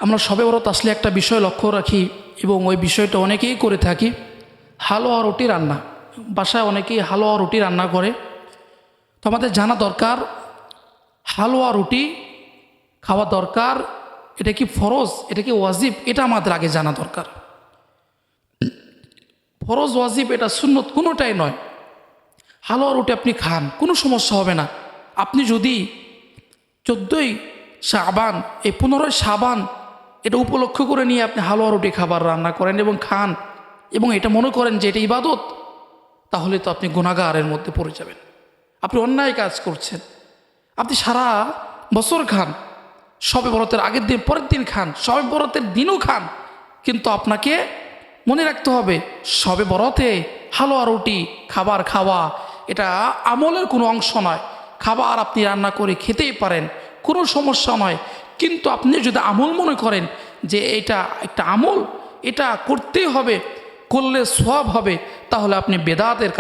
আমরা শবে বরাত আসলে একটা বিষয় লক্ষ্য রাখি এবং ওই বিষয়টা অনেকেই করে থাকি, হালুয়া রুটি রান্না। বাসায় অনেকেই হালুয়া রুটি রান্না করে। তো আমাদের জানা দরকার হালুয়া রুটি খাওয়া দরকার, এটা কি ফরজ, এটা কি ওয়াজিব, এটা আমাদের আগে জানা দরকার। ফরজ ওয়াজিব এটা সুন্নত কোনোটাই নয়। হালুয়া রুটি আপনি খান, কোনো সমস্যা হবে না। আপনি যদি 14ই শাবান, এই 15ই শাবান এটা উপলক্ষ করে নিয়ে আপনি হালুয়া রুটি খাবার রান্না করেন এবং খান এবং এটা মনে করেন যে এটা ইবাদত, তাহলে তো আপনি গুনাহগারের মধ্যে পড়ে যাবেন। আপনি অন্যায় কাজ করছেন। আপনি সারা বছর খান, শবে বরাতের আগের দিন পরের দিন খান, শবে বরাতের দিনও খান, কিন্তু আপনাকে মনে রাখতে হবে শবে বরাতে হালুয়া রুটি খাবার খাওয়া এটা আমলের কোনো অংশ নয়। খাবার আপনি রান্না করে খেতেই পারেন, কোনো সমস্যা নয়, কিন্তু আপনি যদি আমল মনে করেন যে এটা একটা আমল, এটা করতেই হবে, করলে সওয়াব হবে, তাহলে আপনি বেদাতের